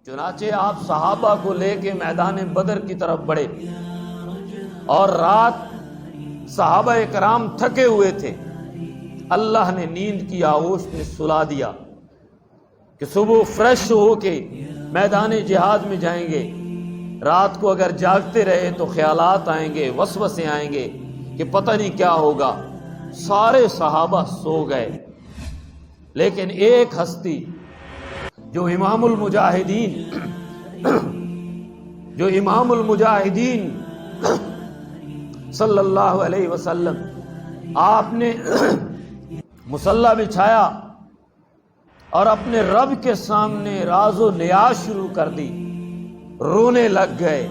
چنانچہ آپ صحابہ کو لے کے میدان بدر کی طرف بڑھے، اور رات صحابہ کرام تھکے ہوئے تھے، اللہ نے نیند کی آغوش میں سلا دیا کہ صبح فریش ہو کے میدان جہاد میں جائیں گے۔ رات کو اگر جاگتے رہے تو خیالات آئیں گے، وسوسے آئیں گے کہ پتہ نہیں کیا ہوگا۔ سارے صحابہ سو گئے، لیکن ایک ہستی جو امام المجاہدین صلی اللہ علیہ وسلم، آپ نے مصلی بچھایا اور اپنے رب کے سامنے راز و نیاز شروع کر دی، رونے لگ گئے،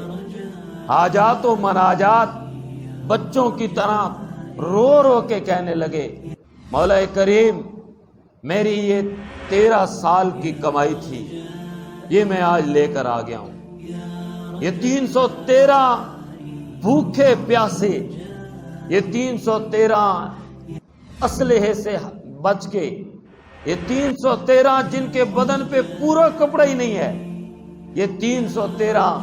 حاجات و مناجات بچوں کی طرح رو رو کے کہنے لگے، مولا کریم میری یہ 13 سال کی کمائی تھی، یہ میں آج لے کر آ گیا ہوں۔ یہ 313 بھوکے پیاسے، یہ 313 اسلحے سے بچ کے، یہ 313 جن کے بدن پہ پورا کپڑا ہی نہیں ہے، یہ 313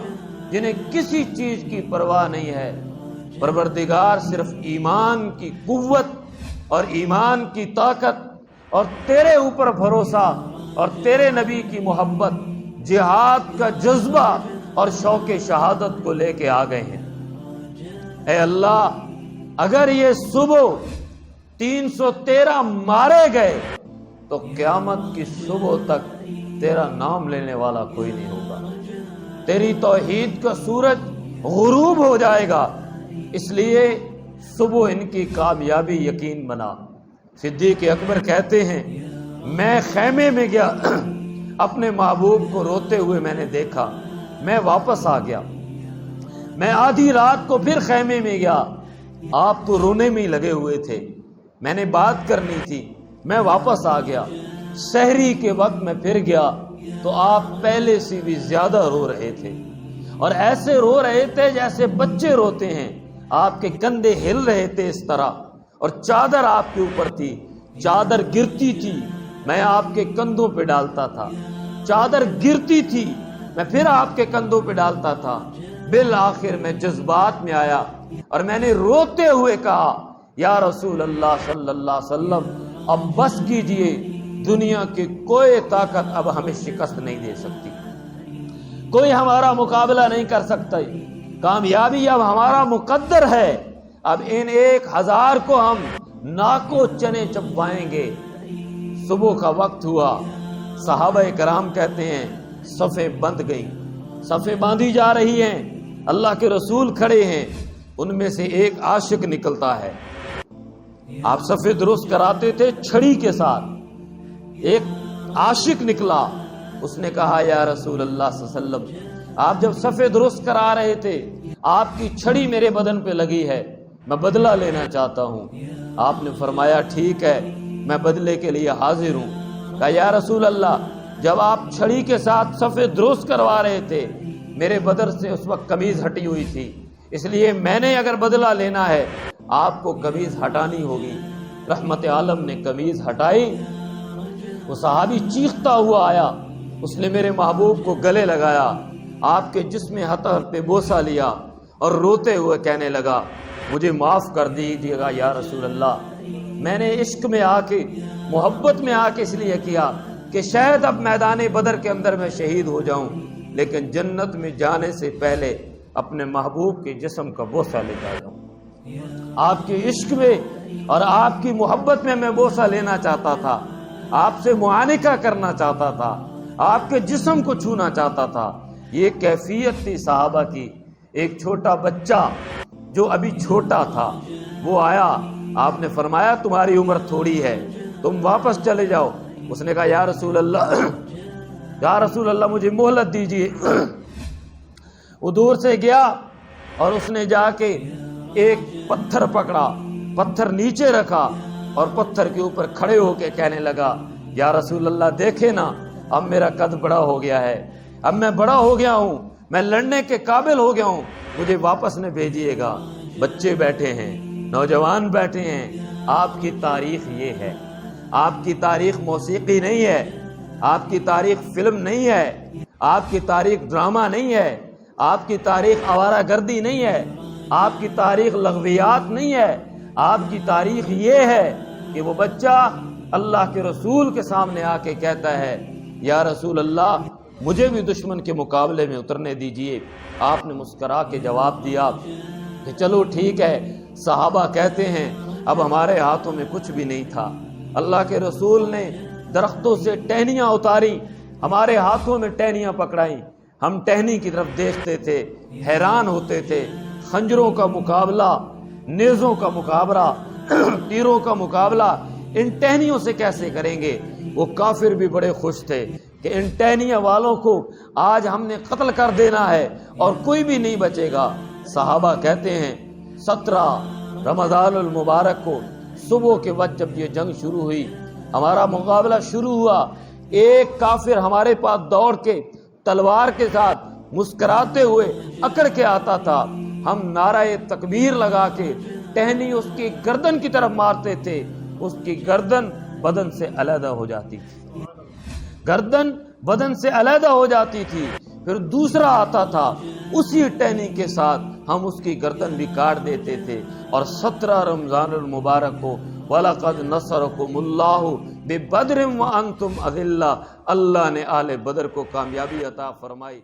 جنہیں کسی چیز کی پرواہ نہیں ہے، پروردگار صرف ایمان کی قوت اور ایمان کی طاقت اور تیرے اوپر بھروسہ اور تیرے نبی کی محبت، جہاد کا جذبہ اور شوق شہادت کو لے کے آ گئے ہیں۔ اے اللہ، اگر یہ صبح 313 مارے گئے تو قیامت کی صبح تک تیرا نام لینے والا کوئی نہیں ہوگا، تیری توحید کا سورج غروب ہو جائے گا۔ اس لیے صبح ان کی کامیابی یقین بنا۔ صدیق اکبر کہتے ہیں، میں خیمے میں گیا، اپنے محبوب کو روتے ہوئے میں نے دیکھا، میں واپس آ گیا۔ میں آدھی رات کو پھر خیمے میں گیا، آپ تو رونے میں ہی لگے ہوئے تھے، میں نے بات کرنی تھی، میں واپس آ گیا۔ سحری کے وقت میں پھر گیا تو آپ پہلے سے بھی زیادہ رو رہے تھے، اور ایسے رو رہے تھے جیسے بچے روتے ہیں، آپ کے کندھے ہل رہے تھے اس طرح، اور چادر آپ کے اوپر تھی، چادر گرتی تھی، میں آپ کے کندھوں پہ ڈالتا تھا، چادر گرتی تھی، میں پھر آپ کے کندھوں پہ ڈالتا تھا۔ بالآخر میں جذبات میں آیا اور میں نے روتے ہوئے کہا، یا رسول اللہ صلی اللہ علیہ وسلم، اب بس کیجئے، دنیا کی کوئی طاقت اب ہمیں شکست نہیں دے سکتی، کوئی ہمارا مقابلہ نہیں کر سکتا، کامیابی اب ہمارا مقدر ہے، اب ان 1000 کو ہم ناکو چنے چبوائیں گے۔ صبح کا وقت ہوا، صحابہ کرام کہتے ہیں صفیں بند گئیں، صفیں باندھی جا رہی ہیں، اللہ کے رسول کھڑے ہیں، ان میں سے ایک عاشق نکلتا ہے، آپ صفیں درست کراتے تھے چھڑی کے ساتھ، ایک عاشق نکلا، اس نے کہا یا رسول اللہ صلی اللہ علیہ وسلم، آپ جب صفیں درست کرا رہے تھے آپ کی چھڑی میرے بدن پہ لگی ہے، میں بدلہ لینا چاہتا ہوں۔ آپ نے فرمایا ٹھیک ہے، میں بدلے کے لیے حاضر ہوں۔ کہا یا رسول اللہ، جب آپ چھڑی کے ساتھ صفیں درست کروا رہے تھے میرے بدن سے اس وقت قمیض ہٹی ہوئی تھی، اس لیے میں نے اگر بدلہ لینا ہے آپ کو قمیض ہٹانی ہوگی۔ رحمت عالم نے قمیض ہٹائی، وہ صحابی چیختا ہوا آیا، اس نے میرے محبوب کو گلے لگایا، آپ کے جسم اطہر پہ بوسہ لیا اور روتے ہوئے کہنے لگا، مجھے معاف کر دیجیے گا یا رسول اللہ، میں نے عشق میں آ کے، محبت میں آ کے اس لیے کیا کہ شاید اب میدان بدر کے اندر میں شہید ہو جاؤں، لیکن جنت میں جانے سے پہلے اپنے محبوب کے جسم کا بوسہ لیتا جاؤں۔ آپ کے عشق میں اور آپ کی محبت میں میں بوسہ لینا چاہتا تھا، آپ سے معانقہ کرنا چاہتا تھا، آپ کے جسم کو چھونا چاہتا تھا۔ یہ کیفیت تھی صحابہ کی۔ ایک چھوٹا بچہ جو ابھی چھوٹا تھا وہ آیا، آپ نے فرمایا تمہاری عمر تھوڑی ہے، تم واپس چلے جاؤ۔ اس نے کہا یا رسول اللہ، یا رسول اللہ مجھے مہلت دیجیے۔ وہ دور سے گیا اور اس نے جا کے ایک پتھر پکڑا، پتھر نیچے رکھا اور پتھر کے اوپر کھڑے ہو کے کہنے لگا یا رسول اللہ دیکھے نا، اب میرا قد بڑا ہو گیا ہے، اب میں بڑا ہو گیا ہوں، میں لڑنے کے قابل ہو گیا ہوں، مجھے واپس نہ بھیجیے گا۔ بچے بیٹھے ہیں، نوجوان بیٹھے ہیں، آپ کی تاریخ یہ ہے، آپ کی تاریخ موسیقی نہیں ہے، آپ کی تاریخ فلم نہیں ہے، آپ کی تاریخ ڈرامہ نہیں ہے، آپ کی تاریخ آوارہ گردی نہیں ہے، آپ کی تاریخ لغویات نہیں ہے، آپ کی تاریخ یہ ہے کہ وہ بچہ اللہ کے رسول کے سامنے آ کے کہتا ہے یا رسول اللہ مجھے بھی دشمن کے مقابلے میں اترنے دیجئے۔ آپ نے مسکرا کے جواب دیا کہ چلو ٹھیک ہے۔ صحابہ کہتے ہیں اب ہمارے ہاتھوں میں کچھ بھی نہیں تھا، اللہ کے رسول نے درختوں سے ٹہنیاں اتاری، ہمارے ہاتھوں میں ٹہنیاں پکڑائیں، ہم ٹہنی کی طرف دیکھتے تھے، حیران ہوتے تھے۔ خنجروں کا مقابلہ، نیزوں کا مقابلہ، تیروں کا مقابلہ ان ٹہنیوں سے کیسے کریں گے؟ وہ کافر بھی بڑے خوش تھے کہ ان ٹہنیاں والوں کو آج ہم نے قتل کر دینا ہے اور کوئی بھی نہیں بچے گا۔ صحابہ کہتے ہیں 17 رمضان المبارک کو صبح کے وقت جب یہ جنگ شروع ہوئی، ہمارا مقابلہ شروع ہوا، ایک کافر ہمارے پاس دوڑ کے تلوار کے ساتھ مسکراتے ہوئے اکڑ کے آتا تھا، ہم نعرہ تکبیر لگا کے ٹہنی اس کی گردن کی طرف مارتے تھے، اس کی گردن بدن سے علیحدہ ہو جاتی تھی، گردن بدن سے علیحدہ ہو جاتی تھی۔ پھر دوسرا آتا تھا، اسی ٹہنی کے ساتھ ہم اس کی گردن بھی کاٹ دیتے تھے۔ اور 17 رمضان المبارک کو وَلَقَدْ نَصَرَكُمُ اللَّهُ بِبَدْرٍ وَأَنْتُمْ أَذِلَّةٌ، اللہ نے آل بدر کو کامیابی عطا فرمائی۔